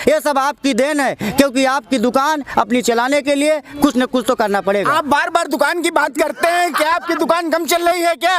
ये सब आपकी देन है, क्योंकि आपकी दुकान अपनी चलाने के लिए कुछ न कुछ तो करना पड़ेगा। आप बार बार दुकान की बात करते हैं, क्या आपकी दुकान कम चल रही है क्या?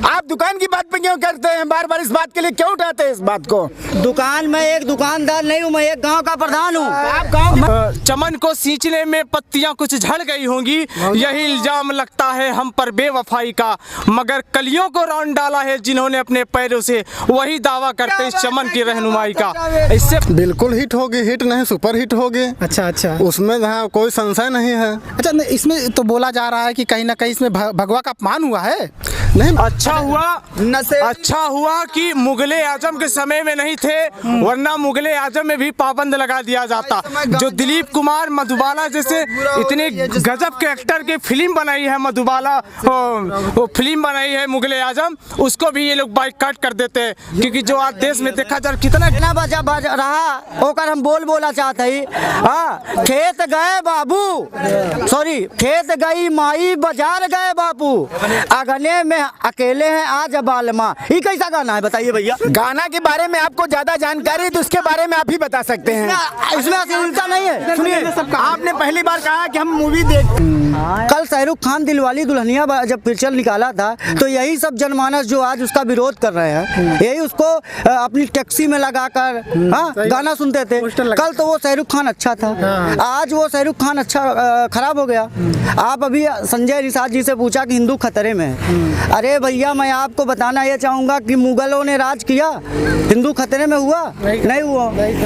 आप दुकान की बात पे क्यों करते हैं बार बार? इस बात के लिए क्यों उठाते हैं इस बात को? दुकान में एक दुकानदार नहीं हूँ, मैं एक गांव का प्रधान हूँ। आप गांव चमन को सींचने में पत्तियां कुछ झड़ गई होंगी, यही इल्जाम लगता है हम पर बेवफाई का, मगर कलियों को रौंद डाला है जिन्होंने अपने पैरों से, वही दावा करते इस चमन की रहनुमाई का। इससे बिल्कुल हिट होगी, हिट नहीं सुपर हिट होगी। अच्छा अच्छा, उसमें जहाँ कोई संशय नहीं है। अच्छा इसमें तो बोला जा रहा है कि कहीं ना कहीं इसमें भगवा का अपमान हुआ है। नहीं, अच्छा हुआ कि मुगले आजम के समय में नहीं थे, वरना मुगले आजम में भी पाबंद लगा दिया जाता। जो दिलीप कुमार मधुबाला जैसे इतने गजब के एक्टर के फिल्म बनाई है मधुबाला, वो फिल्म बनाई है मुगले आजम, उसको भी ये लोग बाइकआउट कर देते हैं, क्योंकि जो आज देश में देखा जा कितना बज रहा होकर हम बोला चाहते ही। हाँ, खेत गए बाबू, सॉरी, खेत गई माई बाजार गए बापू, अगने में अकेले हैं आज बालमा। ये कैसा गाना है बताइए भैया? गाना के बारे में आपको ज्यादा जानकारी है तो उसके बारे में आप ही बता सकते हैं। इसमें अश्लीलता नहीं है। सुनिए, आपने पहली बार कहा कि हम मूवी देख, कल शाहरुख खान दिलवाली दुल्हनिया जब पिक्चर निकाला था तो यही सब जनमानस जो आज उसका विरोध कर रहे हैं, यही उसको अपनी टैक्सी में लगाकर गाना सुनते थे। कल तो वो शाहरुख खान अच्छा था, आज वो शाहरुख खान अच्छा खराब हो गया। आप अभी संजय रिसात जी से पूछा कि हिंदू खतरे में है। अरे भैया, मैं आपको बताना ये चाहूँगा कि मुगलों ने राज किया, हिंदू खतरे में हुआ? नहीं हुआ।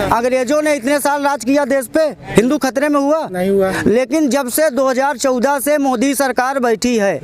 अंग्रेजों ने इतने साल राज किया देश पे, हिंदू खतरे में हुआ? नहीं हुआ। लेकिन जब से 2014 से मोदी सरकार बैठी है,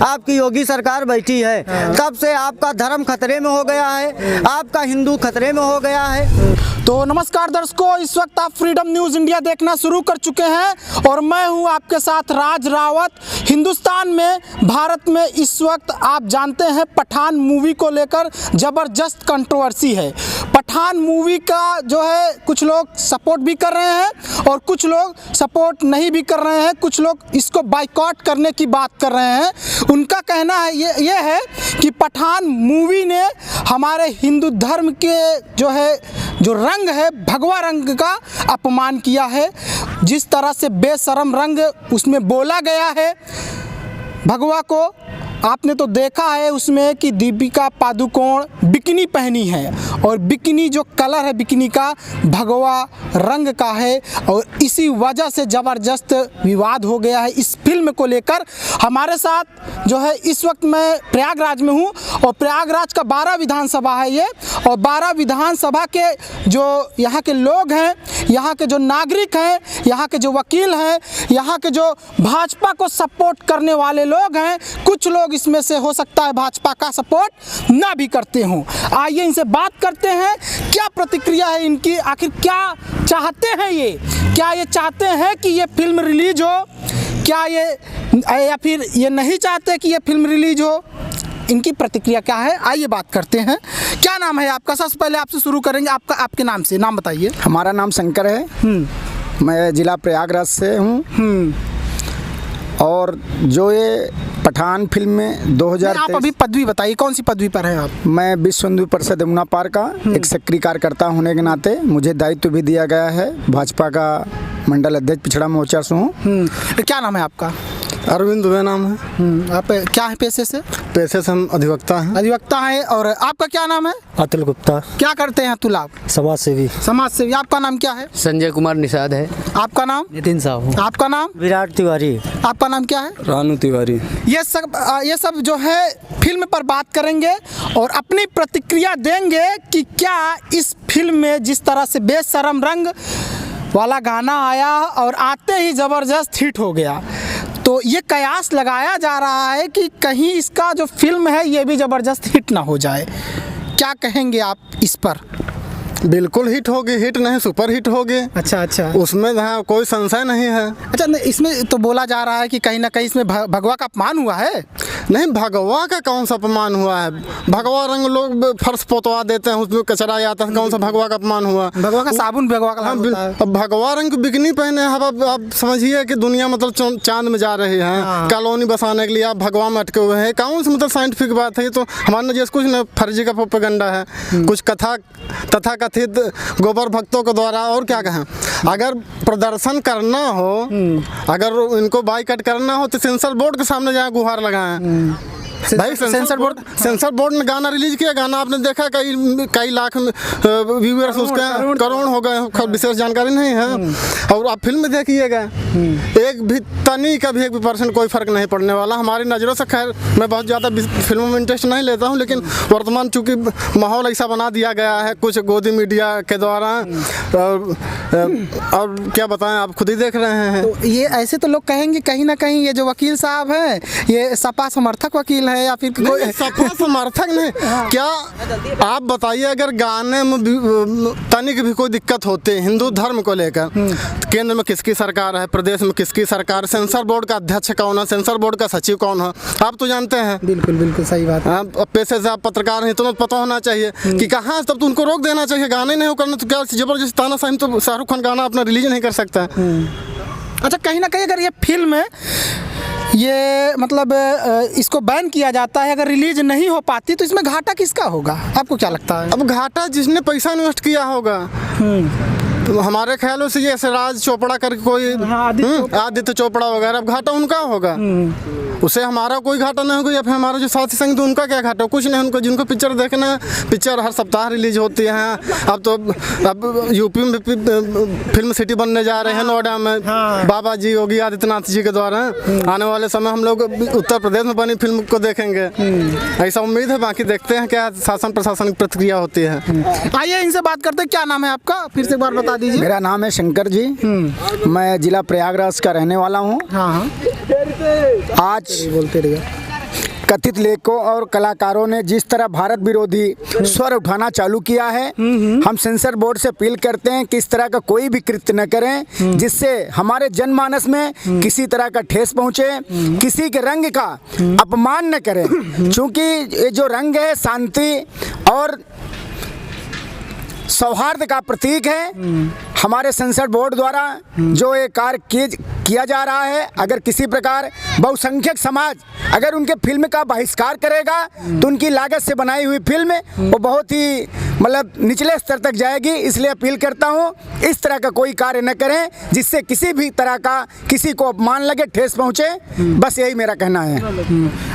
आपकी योगी सरकार बैठी है, तब से आपका धर्म खतरे में हो गया है, आपका हिंदू खतरे में हो गया है। तो नमस्कार दर्शकों, इस वक्त आप फ्रीडम न्यूज इंडिया देखना शुरू कर चुके हैं और मैं हूं आपके साथ राज रावत। हिंदुस्तान में, भारत में इस वक्त आप जानते हैं पठान मूवी को लेकर ज़बरदस्त कंट्रोवर्सी है। पठान मूवी का जो है कुछ लोग सपोर्ट भी कर रहे हैं और कुछ लोग सपोर्ट नहीं भी कर रहे हैं, कुछ लोग इसको बाइकआउट करने की बात कर रहे हैं। उनका कहना है ये है कि पठान मूवी ने हमारे हिंदू धर्म के जो रंग है, भगवा रंग का अपमान किया है। जिस तरह से बेशरम रंग उसमें बोला गया है भगवा को, आपने तो देखा है उसमें कि दीपिका पादुकोण बिकिनी पहनी है और बिकिनी जो कलर है बिकिनी का भगवा रंग का है, और इसी वजह से ज़बरदस्त विवाद हो गया है इस फिल्म को लेकर। हमारे साथ जो है इस वक्त मैं प्रयागराज में हूँ और प्रयागराज का 12 विधानसभा है ये, और 12 विधानसभा के जो यहाँ के लोग हैं, यहाँ के जो नागरिक हैं, यहाँ के जो वकील हैं, यहाँ के जो भाजपा को सपोर्ट करने वाले लोग हैं, कुछ लोग इसमें से हो सकता है भाजपा का सपोर्ट ना भी करते हों। आइए इनसे बात करते हैं, क्या प्रतिक्रिया है इनकी, आखिर क्या चाहते हैं ये, क्या ये चाहते हैं कि ये फिल्म रिलीज हो, क्या ये, या फिर ये नहीं चाहते कि ये फिल्म रिलीज हो, इनकी प्रतिक्रिया क्या है, आइए बात करते हैं। क्या नाम है आपका? सबसे पहले आपसे शुरू करेंगे, आपके नाम से, नाम बताइए। हमारा नाम शंकर है, मैं जिला प्रयागराज से हूँ। और जो ये पठान फिल्म में 2023, आप अभी पदवी बताइए, कौन सी पदवी पर हैं आप? मैं विश्व हिंदू परिषद यमुना पार का एक सक्रिय कार्यकर्ता होने के नाते मुझे दायित्व भी दिया गया है, भाजपा का मंडल अध्यक्ष पिछड़ा मोर्चा से हूँ। क्या नाम है आपका? अरविंद दुबे नाम है। आप क्या है पेशे से? पैसे से हम अधिवक्ता हैं। अधिवक्ता है। और आपका क्या नाम है? अतुल गुप्ता। क्या करते हैं अतुल आप? समाज सेवी। समाज सेवी। आपका नाम क्या है? संजय कुमार निषाद है। आपका नाम? नितिन साहू। आपका नाम? विराट तिवारी। आपका नाम क्या है? रानू तिवारी। ये सब जो है फिल्म पर बात करेंगे और अपनी प्रतिक्रिया देंगे कि क्या इस फिल्म में जिस तरह से बेशरम रंग वाला गाना आया और आते ही ज़बरदस्त हिट हो गया, तो ये कयास लगाया जा रहा है कि कहीं इसका जो फिल्म है ये भी ज़बरदस्त हिट ना हो जाए। क्या कहेंगे आप इस पर? बिल्कुल हिट होगी, हिट नहीं सुपर हिट होगी। अच्छा अच्छा, उसमें जहाँ कोई संशय नहीं है। अच्छा इसमें तो बोला जा रहा है कि कहीं ना कहीं इसमें भगवा का अपमान हुआ है। नहीं, भगवा का कौन सा अपमान हुआ है? भगवा रंग लोग फर्श पोतवा देते हैं, उसमें कचरा आता है, कौन सा भगवा का अपमान हुआ? भगवा का साबुन भगवा का लाल होता है। अब भगवा रंग की बिकनी पहने हैं। अब आप समझिए कि दुनिया मतलब चांद में जा रही है, कॉलोनी बसाने के लिए आप भगवा में अटके हुए हैं। कौन सी मतलब साइंटिफिक बात है? ये तो हमारे नजर कुछ न फर्जी का प्रोपेगेंडा है, कुछ तथा कथित गोबर भक्तों के द्वारा। और क्या कहें, अगर प्रदर्शन करना हो, अगर इनको बाइकआउट करना हो तो सेंसर बोर्ड के सामने जाए गुहार लगाएं। भाई सेंसर बोर्ड ने गाना रिलीज किया, गाना आपने देखा कई लाख व्यूअर्स उसके करोड़ हो गए, विशेष जानकारी नहीं है। और आप फिल्म में देखिएगा, एक भी तनी का भी 1% कोई फर्क नहीं पड़ने वाला हमारी नज़रों से। खैर मैं बहुत ज़्यादा फिल्मों में इंटरेस्ट नहीं लेता हूँ, लेकिन वर्तमान चूँकि माहौल ऐसा बना दिया गया है कुछ गोदी मीडिया के द्वारा, और क्या बताएं, आप खुद ही देख रहे हैं। तो ये ऐसे तो लोग कहेंगे कहीं ना कहीं ये जो वकील साहब हैं ये सपा समर्थक वकील है या फिर कोई सपा समर्थक नहीं। क्या आप बताइए, अगर गाने में तनिक भी कोई दिक्कत होती है हिंदू धर्म को लेकर, केंद्र में किसकी सरकार है, प्रदेश में किसकी सरकार, सेंसर बोर्ड का अध्यक्ष कौन है, सेंसर बोर्ड का सचिव कौन है, आप तो जानते हैं। बिल्कुल बिल्कुल सही बात है। आप पेशे से आप पत्रकार हैं, तुम्हें पता होना चाहिए कि कहाँ, तब तो उनको रोक देना चाहिए। गाने नहीं हो करना तो क्या जबरदस्ती तानाशाही, तो शाहरुख खान गाना अपना रिलीज नहीं कर सकता। अच्छा, कहीं ना कहीं अगर ये फिल्म ये मतलब इसको बैन किया जाता है, अगर रिलीज नहीं हो पाती तो इसमें घाटा किसका होगा, आपको क्या लगता है? अब घाटा जिसने पैसा इन्वेस्ट किया होगा। तो हमारे ख्यालों से जैसे राज चोपड़ा करके कोई आदित्य चोपड़ा वगैरह, अब घाटा उनका होगा। उसे हमारा कोई घाटा नहीं होगा, या फिर हमारा जो साथी संग तो उनका क्या घाटा? कुछ नहीं, उनको जिनको पिक्चर देखना है, पिक्चर हर सप्ताह रिलीज होती है। अब तो अब यूपी में फिल्म सिटी बनने जा रहे हैं, नोएडा में, बाबा जी योगी आदित्यनाथ जी के द्वारा। आने वाले समय हम लोग उत्तर प्रदेश में बनी फिल्म को देखेंगे, ऐसा उम्मीद है। बाकी देखते हैं क्या शासन प्रशासन की प्रतिक्रिया होती है। आइए इनसे बात करते हैं। क्या नाम है आपका, फिर से एक बार बता दीजिए। मेरा नाम है शंकर जी, मैं जिला प्रयागराज का रहने वाला हूँ। आज बोलते रहिए। कथित लेखकों और कलाकारों ने जिस तरह भारत विरोधी स्वर उठाना चालू किया है, हम सेंसर बोर्ड से अपील करते हैं कि इस तरह का कोई भी कृत्य न करें जिससे हमारे जनमानस में किसी तरह का ठेस पहुंचे, किसी के रंग का अपमान न करें, क्योंकि ये जो रंग है शांति और सौहार्द का प्रतीक है। हमारे सेंसर बोर्ड द्वारा जो ये कार्य किया जा रहा है, अगर किसी प्रकार बहुसंख्यक समाज अगर उनके फिल्म का बहिष्कार करेगा तो उनकी लागत से बनाई हुई फिल्म वो बहुत ही मतलब निचले स्तर तक जाएगी। इसलिए अपील करता हूँ इस तरह का कोई कार्य न करें जिससे किसी भी तरह का किसी को अपमान लगे, ठेस पहुँचे। बस यही मेरा कहना है।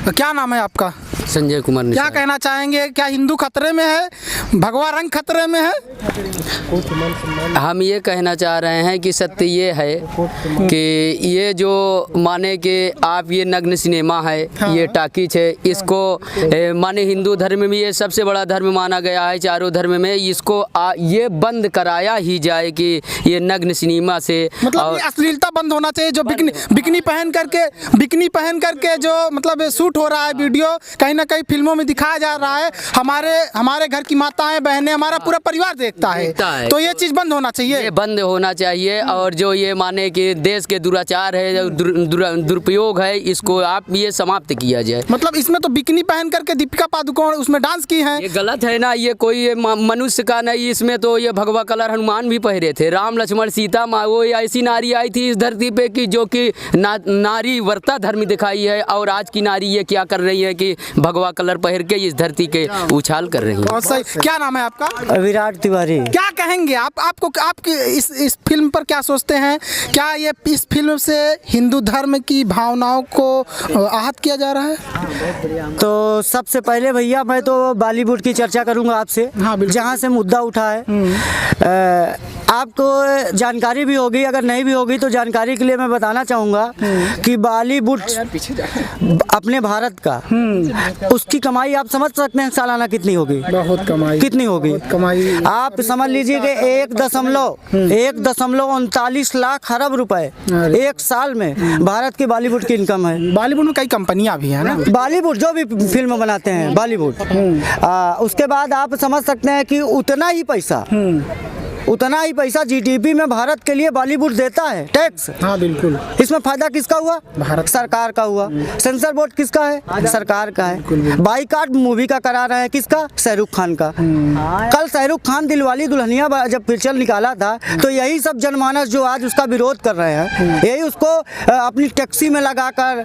क्या नाम है आपका? संजय कुमार। क्या कहना चाहेंगे, क्या हिंदू खतरे में है, भगवा रंग खतरे में है? हम ये कहना चाह रहे हैं कि सत्य ये है कि ये जो माने कि आप ये नग्न सिनेमा है, ये टाकीज है, इसको माने हिंदू धर्म में ये सबसे बड़ा धर्म माना गया है चारों धर्म में। इसको ये बंद कराया ही जाए कि ये नग्न सिनेमा से मतलब ये अश्लीलता बंद होना चाहिए। जो बिकनी पहन करके जो मतलब शूट हो रहा है वीडियो, कहीं ना कहीं फिल्मों में दिखाया जा रहा है, हमारे घर की माताएं बहनें, हमारा पूरा परिवार देखता है। तो ये चीज़ बंद होना चाहिए, ये बंद होना चाहिए। और जो ये माने कि देश के दुराचार है, दुरुपयोग है, इसको आप ये समाप्त किया जाए। मतलब इसमें तो बिकनी पहन करके दीपिका पादुकोण उसमें डांस की है, ये गलत है ना। ये कोई मनुष्य का नहीं, इसमें तो ये भगवा कलर हनुमान भी पहरे थे, राम लक्ष्मण सीता माँ, वो ऐसी नारी आई थी इस धरती पे कि जो कि नारी वर्ता धर्म दिखाई है। और आज की नारी ये क्या कर रही है कि भगवा कलर पहन के इस धरती के उछाल कर रही है। बहुत सही। क्या नाम है आपका? विराट तिवारी। क्या कहेंगे आपकी इस फिल्म पर क्या सोचते हैं? क्या ये इस फिल्म से हिंदू धर्म की भावनाओं को आहत किया जा रहा है? तो सबसे पहले भैया मैं तो बॉलीवुड की चर्चा करूंगा आपसे, जहां से मुद्दा उठा है। आपको जानकारी भी होगी, अगर नहीं भी होगी तो जानकारी के लिए मैं बताना चाहूँगा कि बॉलीवुड अपने भारत का उसकी कमाई आप समझ सकते हैं सालाना कितनी होगी? बहुत कमाई। कितनी होगी कमाई? आप समझ लीजिए कि 1.39 लाख अरब रुपए एक साल में भारत की बॉलीवुड की इनकम है। बॉलीवुड में कई कंपनियां भी हैं ना, बॉलीवुड जो भी फिल्म बनाते हैं बॉलीवुड। उसके बाद आप समझ सकते हैं कि उतना ही पैसा उतना ही पैसा जीडीपी में भारत के लिए बॉलीवुड देता है टैक्स। हाँ बिल्कुल। इसमें फायदा किसका हुआ? भारत सरकार का हुआ। सेंसर बोर्ड किसका है? सरकार का है। बाइकाट मूवी का करा रहे हैं किसका? शाहरुख खान का। कल शाहरुख खान दिलवाली दुल्हनिया जब पिक्चर निकाला था तो यही सब जनमानस जो आज उसका विरोध कर रहे हैं, यही उसको अपनी टैक्सी में लगाकर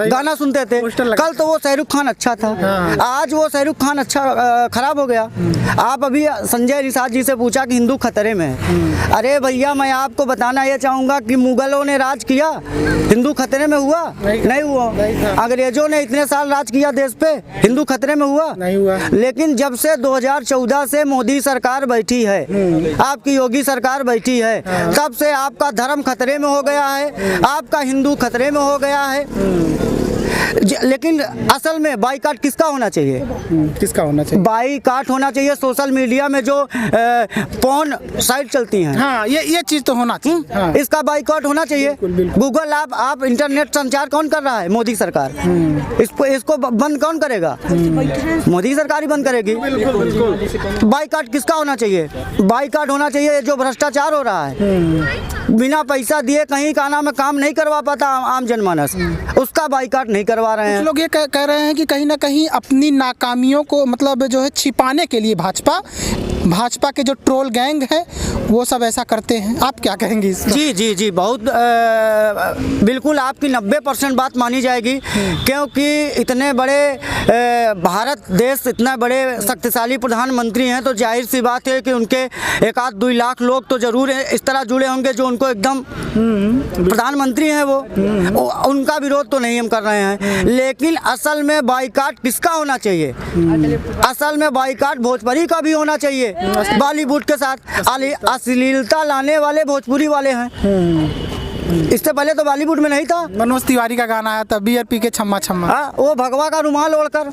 गाना सुनते थे। कल तो वो शाहरुख खान अच्छा था, आज वो शाहरुख खान अच्छा खराब हो गया। आप अभी संजय निषाद जी से पूछा कि हिंदू खतरे में है। अरे भैया, मैं आपको बताना ये चाहूँगा कि मुगलों ने राज किया, हिंदू खतरे में हुआ? नहीं हुआ। अंग्रेजों ने इतने साल राज किया देश पे, हिंदू खतरे में हुआ? नहीं हुआ। लेकिन जब से 2014 से मोदी सरकार बैठी है, आपकी योगी सरकार बैठी है, तब से आपका धर्म खतरे में हो गया है, आपका हिंदू खतरे में हो गया है। लेकिन असल में बाइकाट किसका होना चाहिए? किसका होना चाहिए? बाइकाट होना चाहिए सोशल मीडिया में जो पोर्न साइट चलती हैं। हाँ, ये चीज तो होना चाहिए। हाँ। इसका बाइकाट होना चाहिए। गूगल आप इंटरनेट संचार कौन कर रहा है? मोदी सरकार। इसको बंद कौन करेगा? मोदी सरकार ही बंद करेगी। बाइकाट किसका होना चाहिए? बाइकाट होना चाहिए जो भ्रष्टाचार हो रहा है, बिना पैसा दिए कहीं का नाम काम नहीं करवा पाता आम जनमानस, उसका बाइकाट नहीं करवा रहे हैं। कुछ लोग ये कह रहे हैं कि कहीं ना कहीं अपनी नाकामियों को मतलब जो है छिपाने के लिए भाजपा के जो ट्रोल गैंग है वो सब ऐसा करते हैं। आप क्या कहेंगे इस पर? जी बहुत बिल्कुल आपकी 90% बात मानी जाएगी, क्योंकि इतने बड़े भारत देश, इतना बड़े शक्तिशाली प्रधानमंत्री हैं, तो जाहिर सी बात है कि उनके 1-2 लाख लोग तो जरूर इस तरह जुड़े होंगे जो उनको एकदम प्रधानमंत्री हैं वो उनका विरोध तो नहीं हम कर रहे हैं। लेकिन असल में बाइकाट किसका होना चाहिए? असल में बाइकाट भोजपुरी का भी होना चाहिए। बॉलीवुड के साथ अश्लीलता लाने वाले भोजपुरी वाले हैं। इससे पहले तो बॉलीवुड में नहीं था। मनोज तिवारी का गाना आया था, बियर पी के छम्मा छम्मा। वो भगवा का रुमाल ओढ़कर।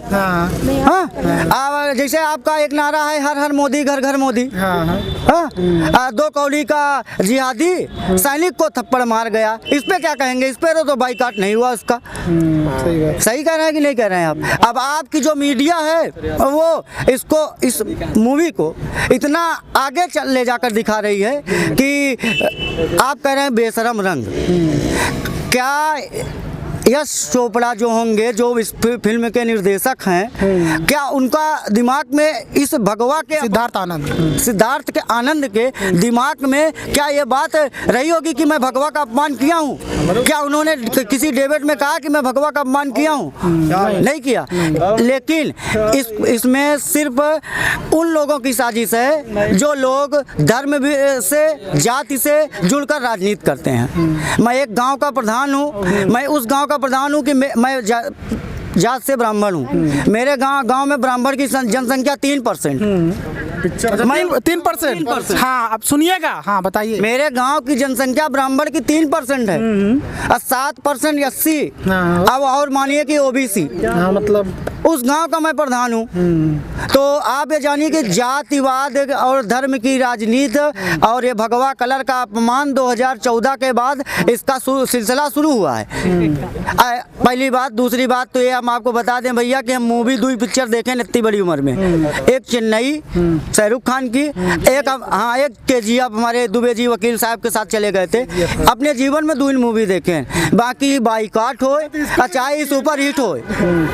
जैसे आपका एक नारा है, हर हर मोदी घर घर मोदी। 2 कौड़ी का जिहादी सैनिक को थप्पड़ मार गया। इस पे क्या कहेंगे? इस पे तो बाइकाट नहीं हुआ उसका। सही कह रहे हैं कि नहीं कह रहे हैं आप? अब आपकी जो मीडिया है वो इस मूवी को इतना आगे ले जाकर दिखा रही है कि आप कह रहे हैं बेशरम रंग। क्या यश चोपड़ा जो होंगे, जो इस फिल्म के निर्देशक हैं, क्या उनका दिमाग में इस भगवा के सिद्धार्थ के आनंद के दिमाग में क्या ये बात रही होगी कि मैं भगवा का अपमान किया हूँ? क्या उन्होंने किसी डिबेट में कहा कि मैं भगवा का अपमान किया हूँ? नहीं किया। लेकिन इसमें सिर्फ उन लोगों की साजिश है जो लोग धर्म से, जाति से जुड़कर राजनीति करते हैं। मैं एक गांव का प्रधान हूँ, मैं उस गांव का प्रधान हूँ कि मैं जात से ब्राह्मण हूँ। मेरे गांव में ब्राह्मण की जनसंख्या 3%। 3%। हाँ, अब सुनिएगा। हाँ, बताइए। मेरे गांव की जनसंख्या ब्राह्मण की 3% है और 7% SC। अब और मानिए कि OBC। मतलब उस गांव का मैं प्रधान हूँ। तो आप ये जानिए कि जातिवाद और धर्म की राजनीति और ये भगवा कलर का अपमान 2014 के बाद इसका सिलसिला शुरू हुआ है। पहली बात। दूसरी बात तो ये हम आपको बता दें भैया कि हम मूवी 2 पिक्चर देखें इतनी बड़ी उम्र में। एक चेन्नई शाहरुख खान की, एक KGF हमारे दुबे जी वकील साहब के साथ चले गए थे। अपने जीवन में 2 मूवी देखें। बाकी बाइकाट हो चाहे सुपर हिट हो,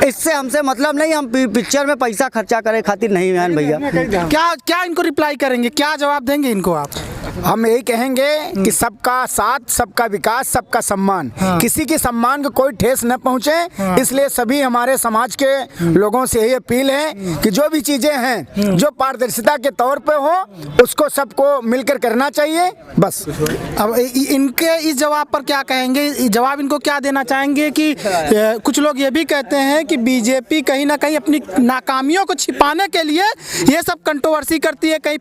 इससे हमसे मतलब नहीं। हम पिक्चर में पैसा खर्चा करे खातिर नहीं हैं भैया। क्या इनको रिप्लाई करेंगे? क्या जवाब देंगे इनको आप? हम यही कहेंगे कि सबका साथ, सबका विकास, सबका सम्मान। किसी के सम्मान को कोई ठेस न पहुंचे। इसलिए सभी हमारे समाज के लोगों से यही अपील है कि जो भी चीजें हैं जो पारदर्शिता के तौर पे हो, उसको सबको मिलकर करना चाहिए। बस। अब इनके इस जवाब पर क्या कहेंगे? जवाब इनको क्या देना चाहेंगे कि कुछ लोग ये भी कहते हैं कि बीजेपी कहीं ना कहीं अपनी नाकामियों को छिपाने के लिए ये सब कंट्रोवर्सी करती है। कहीं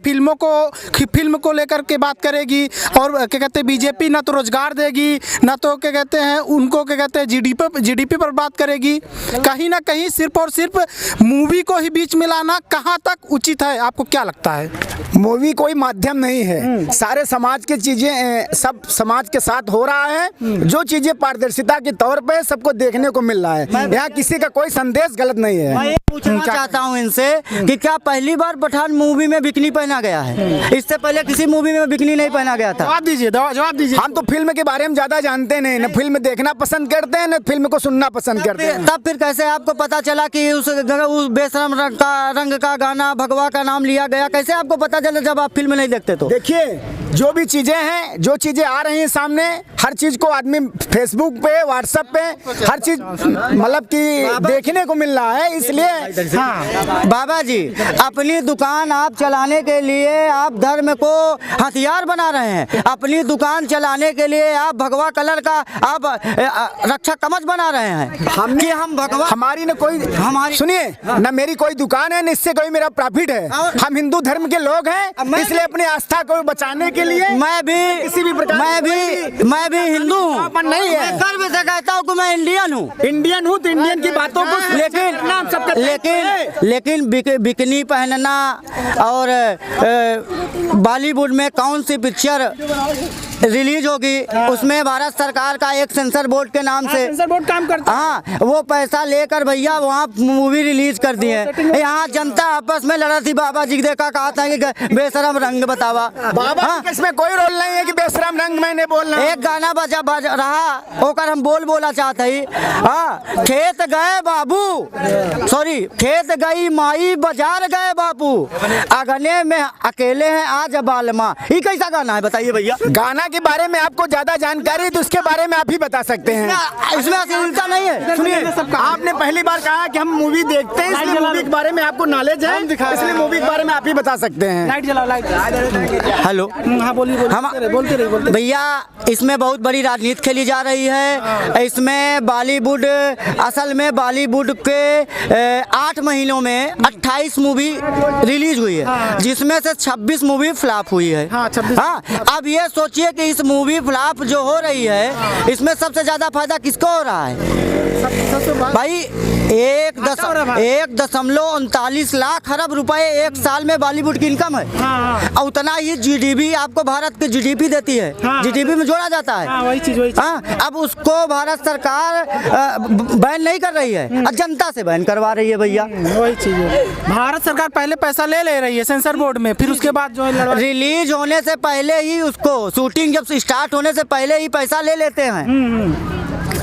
फिल्म को लेकर की बात करेगी, और क्या कहते हैं बीजेपी ना तो रोजगार देगी, ना तो क्या कहते हैं उनको क्या कहते हैं जीडीपी पर बात करेगी। कहीं ना कहीं सिर्फ और सिर्फ मूवी को ही बीच में लाना कहाँ तक उचित है, आपको क्या लगता है? मूवी कोई माध्यम नहीं है, सारे समाज की चीजें सब समाज के साथ हो रहा है। जो चीजें पारदर्शिता के तौर पे सबको देखने को मिल रहा है, यहाँ किसी का कोई संदेश गलत नहीं है। मैं ये पूछना चाहता हूँ इनसे कि क्या पहली बार पठान मूवी में बिकनी पहना गया है? इससे पहले किसी मूवी में बिकनी नहीं पहना गया था। जवाब दीजिए, जवाब दीजिए। हम तो फिल्म के बारे में ज्यादा जानते नहीं, न फिल्म देखना पसंद करते हैं, न फिल्म को सुनना पसंद करते हैं। तब फिर कैसे आपको पता चला कि उस बेशरम रंग का गाना भगवा का नाम लिया गया? कैसे आपको पता चला जब आप फिल्म नहीं देखते तो? देखिए, जो भी चीजें हैं, जो चीजें आ रही हैं सामने, हर चीज को आदमी फेसबुक पे, व्हाट्सएप पे हर चीज मतलब कि देखने को मिल रहा है। इसलिए हाँ बाबा जी, अपनी दुकान आप चलाने के लिए आप धर्म को हथियार बना रहे हैं। अपनी दुकान चलाने के लिए आप भगवा कलर का आप रक्षा कवच बना रहे हैं कि हम भगवा, हमारी न कोई हमारी सुनिए, न मेरी कोई दुकान है, न इससे कोई मेरा प्रॉफिट है। हम हिंदू धर्म के लोग हैं, इसलिए अपनी आस्था को बचाने के लिए मैं भी हिंदू हूँ, नहीं है। मैं गर्व से कहता हूँ कि मैं इंडियन हूँ तो इंडियन की बातों को लेकिन बिकनी पहनना और बॉलीवुड में कौन सी पिक्चर रिलीज होगी उसमें भारत सरकार का एक सेंसर बोर्ड के नाम से सेंसर बोर्ड काम करता है। हाँ, वो पैसा लेकर भैया वहाँ मूवी रिलीज कर दी है। यहाँ जनता आपस में लड़ा थी, बाबा जी देखा कहा था कि बेशरम रंग बतावा। बाबा इसमें कोई रोल नहीं है कि बेशरम रंग मैंने बोलना। एक गाना बज रहा होकर हम बोला चाहते ही, हाँ, खेत गए बाबू, सॉरी, खेत गई माई बाजार गए बापू, अगने में अकेले हैं आज बालमा। ये कैसा गाना है बताइए भैया? गाना के बारे में आपको ज्यादा जानकारी है तो उसके बारे में आप ही बता सकते हैं। इसमें अश्लीलता नहीं है। सुनिए, आपने पहली बार कहा कि हम मूवी देखते हैं, इसलिए मूवी के बारे में आपको नॉलेज है, इसलिए मूवी के बारे में आप ही बता सकते हैं। लाइट जलाओ, लाइट। हेलो, हाँ बोलिए, बोलते रहिए। भैया, इसमें बहुत बड़ी राजनीति खेली जा रही है। इसमें बॉलीवुड, असल में बॉलीवुड के 8 महीनों में 28 मूवी रिलीज हुई है, जिसमें से 26 मूवी फ्लॉप हुई है। हाँ, 26। हाँ, अब ये सोचिए कि इस मूवी फ्लॉप जो हो रही है, इसमें सबसे ज्यादा फायदा किसको हो रहा है भाई? 1.39 लाख अरब रुपए एक साल में बॉलीवुड की इनकम है। और उतना ही जीडीपी आपको भारत की जीडीपी देती है, जीडीपी में जोड़ा जाता है। वही चीज। अब उसको भारत सरकार बैन नहीं कर रही है, जनता से बैन करवा रही है भैया। वही चीज है, भारत सरकार पहले पैसा ले रही है सेंसर बोर्ड में, फिर उसके बाद जो है रिलीज होने से पहले ही उसको, शूटिंग जब स्टार्ट होने से पहले ही पैसा ले लेते हैं,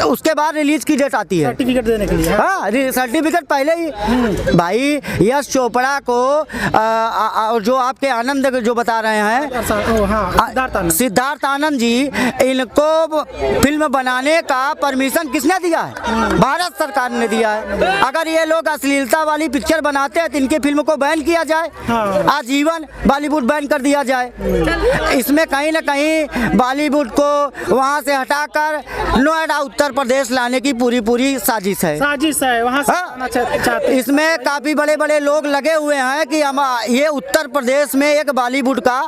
उसके बाद रिलीज की डेट आती है सर्टिफिकेट देने के लिए। हाँ, सर्टिफिकेट पहले ही। भाई यश चोपड़ा को जो आपके आनंद जो बता रहे हैं, सिद्धार्थ आनंद जी, इनको फिल्म बनाने का परमिशन किसने दिया है? भारत सरकार ने दिया है। अगर ये लोग अश्लीलता वाली पिक्चर बनाते हैं तो इनकी फिल्म को बैन किया जाए, आजीवन बॉलीवुड बैन कर दिया जाए। इसमें कहीं ना कहीं बॉलीवुड को वहाँ से हटाकर नोएडा उत्तर प्रदेश लाने की पूरी साजिश है वहाँ से। इसमें काफी बड़े लोग लगे हुए हैं कि हम ये उत्तर प्रदेश में एक बॉलीवुड का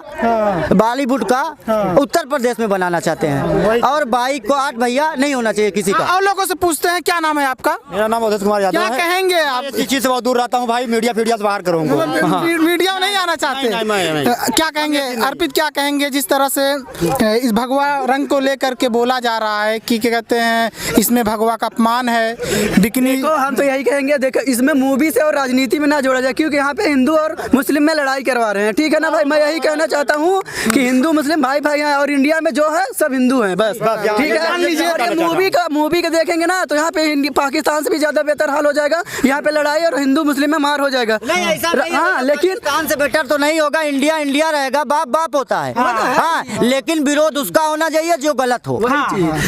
उत्तर प्रदेश में बनाना चाहते हैं, और बाइक को 8 भैया नहीं होना चाहिए किसी का। और लोगों से पूछते हैं, क्या नाम है आपका? मेरा नाम अवधेश कुमार यादव है। क्या कहेंगे आप? इस चीज से बहुत दूर रहता हूँ भाई, मीडिया से बाहर करूँगा। मीडिया नहीं आना चाहते? क्या कहेंगे अर्पित, क्या कहेंगे जिस तरह से इस भगवा रंग को लेकर के बोला जा रहा है कि क्या कहते हैं इसमें भगवा का अपमान है, बिकनी? हम तो यही कहेंगे, देखो इसमें मूवी से और राजनीति में ना जोड़ा जाए, क्योंकि यहाँ पे हिंदू और मुस्लिम में लड़ाई करवा रहे हैं, ठीक है ना भाई? मैं यही कहना चाहता हूँ कि हिंदू मुस्लिम भाई हैं, और इंडिया में जो है सब हिंदू हैं, बस ठीक है। मूवी का देखेंगे ना तो यहाँ पे पाकिस्तान से भी ज्यादा बेहतर हाल हो जाएगा। यहाँ पे लड़ाई और हिंदू मुस्लिम में मार हो जाएगा। हाँ, लेकिन पाकिस्तान से बेटर तो नहीं होगा, इंडिया रहेगा, बाप होता है। हाँ, लेकिन विरोध उसका होना चाहिए जो गलत हो।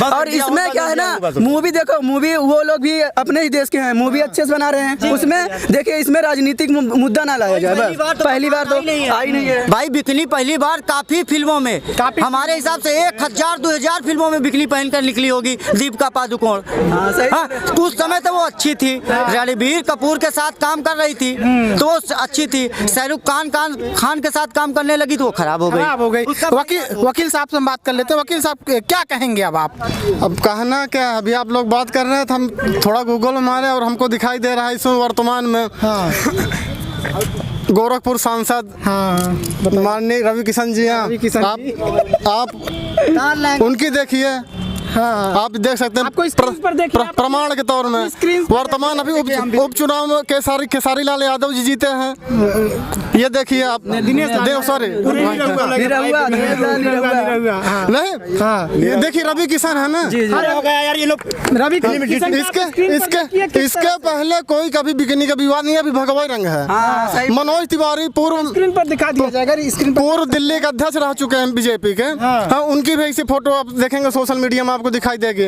और इसमें क्या है ना ना मूवी देखो, मूवी वो लोग भी अपने ही देश के हैं, मूवी अच्छे से बना रहे हैं। उसमें देखिए इसमें राजनीतिक मुद्दा ना लाया जाए, बस पहली बार तो आई नहीं है भाई। बिकनी पहली बार काफी फिल्मों में, हमारे हिसाब से 1000-2000 फिल्मों में बिकनी पहनकर निकली होगी दीपिका पादुकोण। हाँ, कुछ समय तो वो अच्छी थी, रणबीर कपूर के साथ काम कर रही थी तो वो अच्छी थी। शाहरुख खान के साथ काम करने लगी तो वो खराब हो गई। वकील साहब से हम बात कर लेते हैं। वकील साहब क्या कहेंगे अब आप? अब कहना क्या, अभी आप लोग बात कर रहे हैं तो हम थोड़ा गूगल में मारे और हमको दिखाई दे रहा है इसमें वर्तमान में गोरखपुर सांसद माननीय रवि किशन जी हैं। आप उनकी देखिए, आप देख सकते हैं प्रमाण के तौर में वर्तमान अभी उपचुनाव में केसारी लाल यादव जी जीते हैं। ये देखिए आप, सॉरी नहीं, ये देखिए रवि किशन है ना। रवि इसके पहले कोई कभी बिकनी का विवाद नहीं है, अभी भगवा रंग है। मनोज तिवारी पूर्व स्क्रीन पर दिखा दिया जाएगा, स्क्रीन पर पूर्व दिल्ली के अध्यक्ष रह चुके हैं बीजेपी के। हाँ, उनकी भी ऐसी फोटो आप देखेंगे सोशल मीडिया में, आपको दिखाई देगी।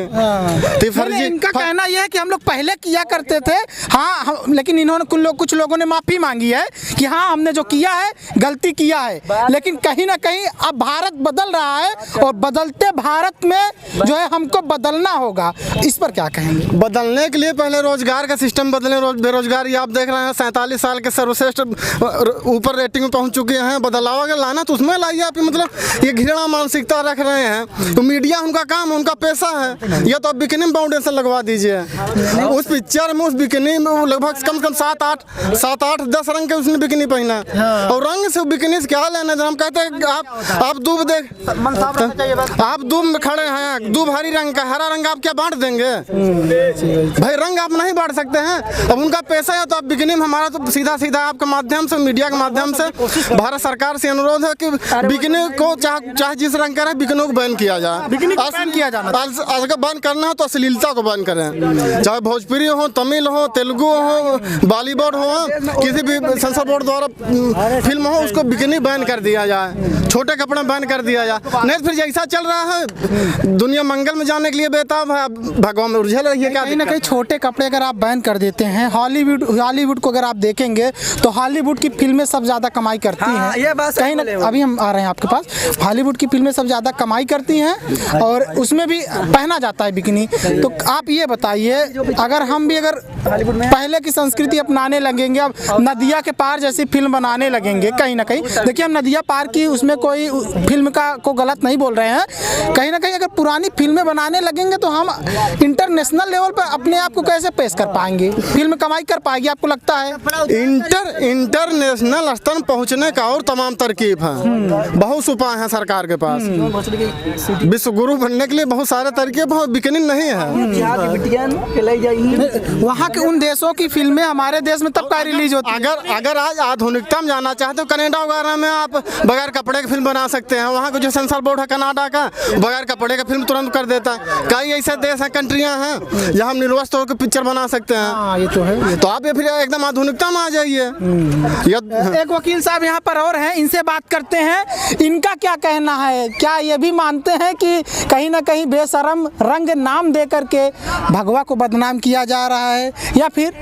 इनका कहना यह है कि हम लोग पहले किया करते थे, हाँ, लेकिन इन्होंने कुछ लोगों ने माफी मांगी है कि हाँ हमने जो किया है गलती किया है, लेकिन कहीं ना कहीं अब भारत बदल रहा है और बदलते भारत में जो है हमको बदलना होगा। इस पर क्या कहेंगे? बदलने के लिए पहले रोजगार का सिस्टम बदले। बेरोजगारी आप देख रहे हैं 47 साल के सर्वश्रेष्ठ ऊपर रेटिंग में पहुंच चुके हैं। बदलाव अगर लाना तो उसमें लाइए। आप मतलब ये घृणा मानसिकता रख रहे हैं तो मीडिया उनका काम, उनका पैसा है। या तो आप बिकनी में फाउंडेशन लगवा दीजिए। उस पिक्चर में, उस बिकनी में लगभग कम से कम 7-8-10 रंग के उसने बिकनी पहना और रंग से बिकनी से क्या लेना। हम कहते हैं आप दूब देख, आप दूब में खड़े हैं, दूब हरी रंग का, हरा रंग आप क्या बांट देंगे भाई? रंग आप नहीं बांट सकते हैं। अब उनका पैसा है तो आप बिकनी में, हमारा तो सीधा आपके माध्यम से, मीडिया के माध्यम से भारत सरकार से अनुरोध है कि बिकनी को चाहे जिस रंग का रहे बिकनी को बैन किया जाए। अगर बैन करना है तो अश्लीलता को बैन करें, चाहे भोजपुरी हो, तमिल हो, तेलुगु हो, बॉलीवुड हो, किसी भी सेंसर बोर्ड द्वारा फिल्म हो उसको बिकनी बैन कर दिया जाए, छोटे कपड़े बैन कर दिया जाए। नहीं फिर जैसा चल रहा है दुनिया मंगल में जाने के लिए बेताब है, भगवान में उलझे रही है। क्या कहीं ना कहीं छोटे कपड़े अगर आप बैन कर देते हैं, हॉलीवुड को अगर आप देखेंगे तो हॉलीवुड की फिल्में सब ज्यादा कमाई करती हैं। ये बात कहीं ना अभी हम आ रहे हैं आपके पास, हॉलीवुड की फिल्में सब ज्यादा कमाई करती हैं और उसमें भी पहना जाता है बिकनी। तो आप ये बताइए, अगर हम भी अगर पहले की संस्कृति अपनाने लगेंगे, अब नदिया के पार जैसी फिल्म बनाने लगेंगे, कहीं ना कहीं देखिए हम नदिया पार की उसमें कोई फिल्म को गलत नहीं बोल रहे हैं। कहीं ना कहीं अगर पुरानी फिल्में बनाने लगेंगे तो हम इंटरनेशनल लेवल पर अपने आप को कैसे पेश कर पाएंगे? फिल्म कमाई कर पाएगी आपको लगता है? इंटरनेशनल स्तर पहुंचने का और तमाम तरकीब है, बहुत उपाय हैं सरकार के पास। विश्व गुरु बनने के लिए बहुत सारे तरकीब, बिकनी नहीं है। वहाँ के उन देशों की फिल्में हमारे देश में तब का रिलीज होती है। अगर आज आधुनिकता में जाना चाहते हो, कनाडा वगैरह में आप बगैर कपड़े की फिल्म बना सकते हैं। वहाँ का जो सेंसर बोर्ड है कनाडा का, बगैर कपड़े का फिल्म तुरंत कर देता है। कई ऐसे देश हैं, कंट्रियां हैं जहाँ हम निर्वस्त्र होकर पिक्चर बना सकते हैं। ये तो है। तो आप ये फिर एकदम आधुनिकता में आ जाइए। एक वकील साहब यहाँ पर और हैं, इनसे बात करते हैं। इनका क्या कहना है? क्या ये भी मानते हैं कि कहीं ना कहीं बेशरम रंग नाम दे करके भगवा को बदनाम किया जा रहा है, या फिर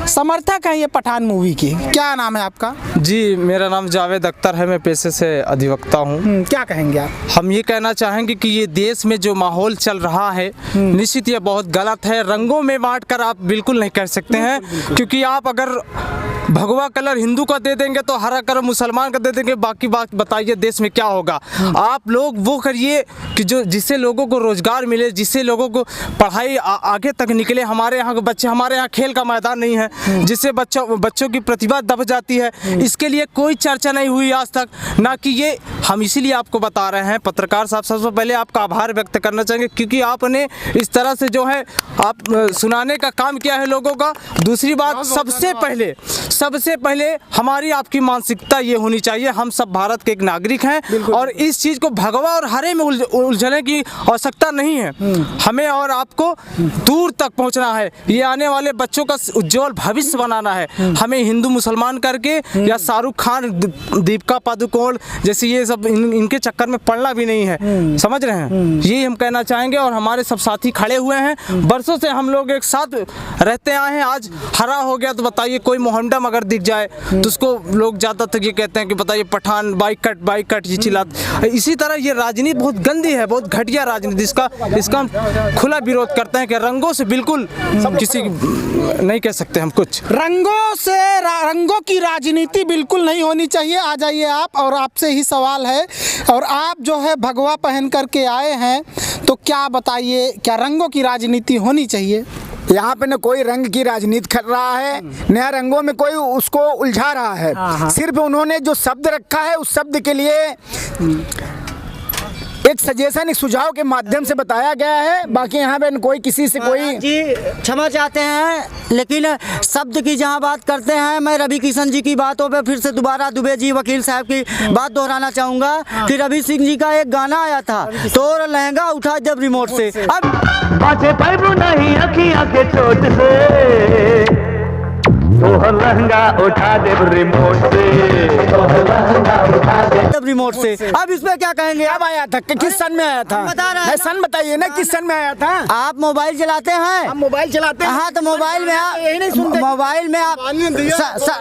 समर्थक है ये पठान मूवी की? क्या नाम है आपका? जी, मेरा नाम जावेद अख्तर है, मैं पेशे से अधिवक्ता हूँ। क्या कहेंगे आप? हम ये कहना चाहेंगे कि ये देश में जो माहौल चल रहा है निश्चित ये बहुत गलत है। रंगों में बांट कर आप बिल्कुल नहीं कर सकते हैं, क्योंकि आप अगर भगवा कलर हिंदू का दे देंगे तो हरा कलर मुसलमान का दे देंगे, बाकी बात बताइए देश में क्या होगा? आप लोग वो करिए कि जिससे लोगों को रोजगार मिले, जिससे लोगों को पढ़ाई आगे तक निकले। हमारे यहाँ के बच्चे, हमारे यहाँ खेल का मैदान नहीं है जिससे बच्चों की प्रतिभा दब जाती है। इसके लिए कोई चर्चा नहीं हुई आज तक, ना कि ये हम इसीलिए आपको बता रहे हैं। पत्रकार साहब, सबसे पहले आपका आभार व्यक्त करना चाहेंगे क्योंकि आपने इस तरह से जो है आप सुनाने का काम किया है लोगों का। दूसरी बात, सबसे पहले सबसे पहले हमारी आपकी मानसिकता ये होनी चाहिए, हम सब भारत के एक नागरिक हैं और इस चीज़ को भगवा और हरे में उलझने की आवश्यकता नहीं है। हमें और आपको दूर तक पहुंचना है, ये आने वाले बच्चों का उज्जवल भविष्य बनाना है। हमें हिंदू मुसलमान करके या शाहरुख खान, दीपिका पादुकोण जैसे ये सब इनके चक्कर में पड़ना भी नहीं है, समझ रहे हैं? यही हम कहना चाहेंगे। और हमारे सब साथी खड़े हुए हैं, बरसों से हम लोग एक साथ रहते आए हैं। आज हरा हो गया तो बताइए, कोई मोहम्मदम अगर दिख जाए तो उसको लोग ज़्यादातर ये कहते हैं कि बताइए पठान बाइकट ये चिल्लाते। इसी तरह ये राजनीति बहुत गंदी है, बहुत घटिया राजनीति, इसका हम खुला विरोध करते हैं कि रंगों से बिल्कुल किसी नहीं कह सकते हम कुछ। रंगों की राजनीति बिल्कुल नहीं होनी चाहिए। आ जाइए आप, और आपसे ही सवाल है, और आप जो है भगवा पहन करके आए हैं, तो क्या बताइए, क्या रंगों की राजनीति होनी चाहिए? यहाँ पे न कोई रंग की राजनीति कर रहा है, नया रंगों में कोई उसको उलझा रहा है। सिर्फ उन्होंने जो शब्द रखा है उस शब्द के लिए एक सजेशन, एक सुझाव के माध्यम से बताया गया है। बाकी यहाँ पे कोई किसी से कोई जी क्षमा चाहते हैं, लेकिन शब्द की जहाँ बात करते हैं, मैं रवि किशन जी की बातों पे फिर से दोबारा दुबे जी वकील साहब की बात दोहराना चाहूँगा कि रवि सिंह जी का एक गाना आया था, तोर लहंगा उठा जब रिमोट से। अब नहीं अखियाँ के चोट से तोहर लहंगा उठा दे रिमोट से, तोहर लहंगा उठा दे रिमोट से। अब इसमें क्या कहेंगे? अब आया था कि किस सन में आया था? बता रहे हैं, सन बताइए ना, किस सन में आया था? आप मोबाइल चलाते हैं? हम मोबाइल चलाते हैं। हाँ, तो मोबाइल में आप यही नहीं सुनते। मोबाइल में आप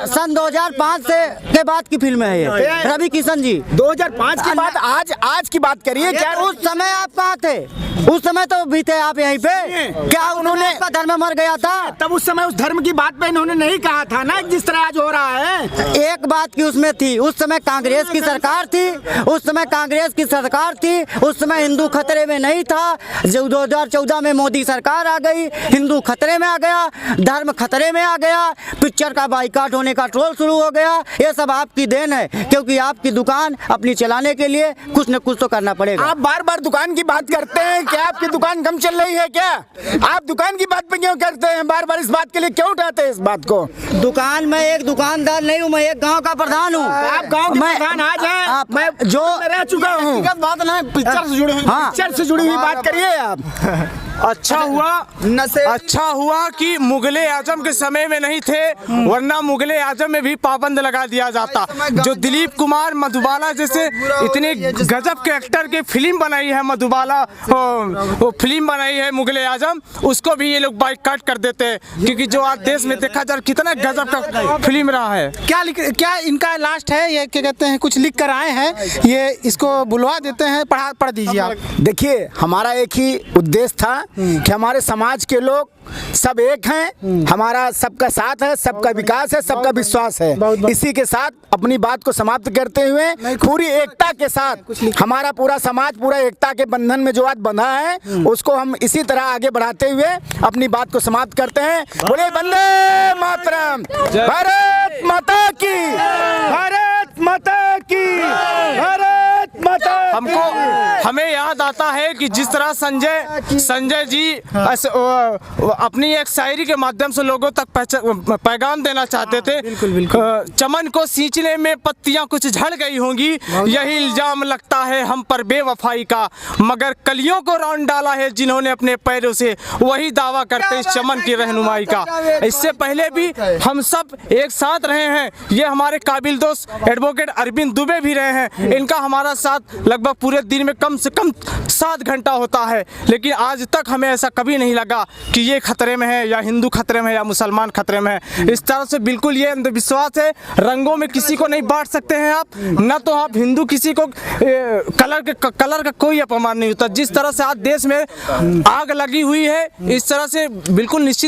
सन 2005 से के बाद की फिल्म है ये, रवि किशन जी। 2005 के बाद आज की बात करिए। क्या उस समय आप कहाँ थे? उस समय तो भी थे आप यहीं पे। क्या उन्होंने का धर्म मर गया था? तब उस समय उस धर्म की बात पे इन्होंने नहीं कहा था ना, जिस तरह आज हो रहा है। एक बात की उसमें थी, उस समय कांग्रेस की सरकार थी, उस समय हिंदू खतरे में नहीं था। जो 2014 में मोदी सरकार आ गई, हिंदू खतरे में आ गया, धर्म खतरे में आ गया, पिक्चर का बाइकाट होने का ट्रोल शुरू हो गया। ये सब आपकी देन है, क्योंकि आपकी दुकान अपनी चलाने के लिए कुछ न कुछ तो करना पड़ेगा। आप बार बार दुकान की बात करते हैं, क्या आपकी दुकान कम चल रही है? क्या आप दुकान की बात पे क्यों करते हैं? बार बात के लिए क्यों उठाते हैं इस बात को? दुकान में एक दुकानदार नहीं हूँ, मैं एक गांव का प्रधान हूँ। आप गांव के प्रधान आज हैं, मैं जो रह चुका हूँ। बात ना, पिक्चर से जुड़ी हुई, पिक्चर से जुड़ी हुई बात करिए आप। अच्छा हुआ कि मुगले आजम के समय में नहीं थे, वरना मुगले आजम में भी पाबंद लगा दिया जाता। जो दिलीप कुमार मधुबाला जैसे इतने गजब के एक्टर के फिल्म बनाई है, मधुबाला वो फिल्म बनाई है मुगले आजम, उसको भी ये लोग बाइकाट कर देते हैं, क्योंकि जो आज देश में देखा जाए कितना गजब का फिल्म रहा है। क्या इनका लास्ट है, ये क्या कहते हैं, कुछ लिख कर आए हैं, ये इसको बुलवा देते हैं, पढ़ दीजिए आप। देखिए, हमारा एक ही उद्देश्य था कि हमारे समाज के लोग सब एक हैं, हमारा सबका साथ है, सबका विकास है, सबका विश्वास है। इसी के साथ अपनी बात को समाप्त करते हुए पूरी एकता के साथ हमारा पूरा समाज पूरा एकता के बंधन में जो आज बंधा है, उसको हम इसी तरह आगे बढ़ाते हुए अपनी बात को समाप्त करते हैं। बोले वंदे मातरम, भारत माता की, भारत माता की, भारत माता। हमें याद आता है कि जिस तरह संजय जी अपनी एक शायरी के माध्यम से लोगों तक पैगाम देना चाहते थे। चमन को सींचने में पत्तियां कुछ झड़ गई होंगी, यही इल्जाम लगता है हम पर बेवफाई का, मगर कलियों को रौंद डाला है जिन्होंने अपने पैरों से, वही दावा करते इस चमन की रहनुमाई का। इससे पहले भी हम सब एक साथ रहे हैं, ये हमारे काबिल दोस्त एडवोकेट अरविंद दुबे भी रहे हैं, इनका हमारा साथ लगभग पूरे दिन में कम से कम 7 घंटा होता है, लेकिन आज तक हमें ऐसा कभी नहीं लगा कि ये खतरे में है या हिंदू खतरे में है या मुसलमान खतरे में है। इस तरह से बिल्कुल ये अंधविश्वास है। रंगों में किसी को नहीं बांट सकते हैं आप, न तो आप हिंदू, किसी को कलर का कोई अपमान नहीं होता। जिस तरह से आज देश में आग लगी हुई है, इस तरह से बिल्कुल निश्चित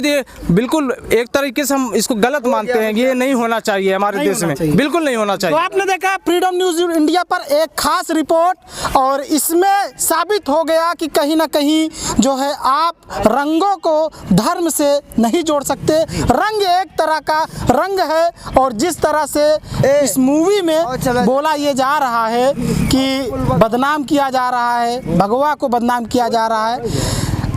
बिल्कुल एक तरीके से हम इसको गलत मानते हैं। ये नहीं होना चाहिए हमारे देश में, बिल्कुल नहीं होना चाहिए। तो आपने देखा फ्रीडम न्यूज इंडिया पर एक खास रिपोर्ट, और इसमें साबित हो गया कि कहीं ना कहीं जो है आप रंगों को धर्म से नहीं जोड़ सकते। रंग एक तरह का रंग है, और जिस तरह से इस मूवी में बोला ये जा रहा है कि बदनाम किया जा रहा है, भगवा को बदनाम किया जा रहा है,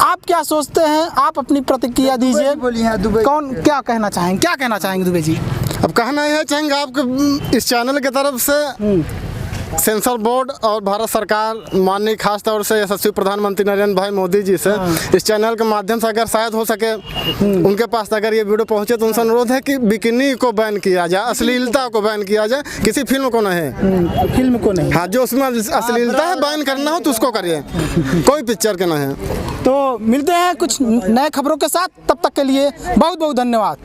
आप क्या सोचते हैं? आप अपनी प्रतिक्रिया दीजिए। कौन क्या कहना चाहेंगे दुबे जी? अब कहना यह चाहेंगे आपके इस चैनल की तरफ से सेंसर बोर्ड और भारत सरकार माननीय खास तौर से यशस्वी प्रधानमंत्री नरेंद्र भाई मोदी जी से इस चैनल के माध्यम से अगर शायद हो सके उनके पास अगर ये वीडियो पहुंचे तो उनसे अनुरोध है कि बिकिनी को बैन किया जाए, अश्लीलता को बैन किया जाए, किसी फिल्म को नहीं, फिल्म को नहीं। हाँ, जो उसमें अश्लीलता है बैन करना हो तो उसको करिए, कोई पिक्चर के नहीं। तो मिलते हैं कुछ नए खबरों के साथ, तब तक के लिए बहुत बहुत धन्यवाद।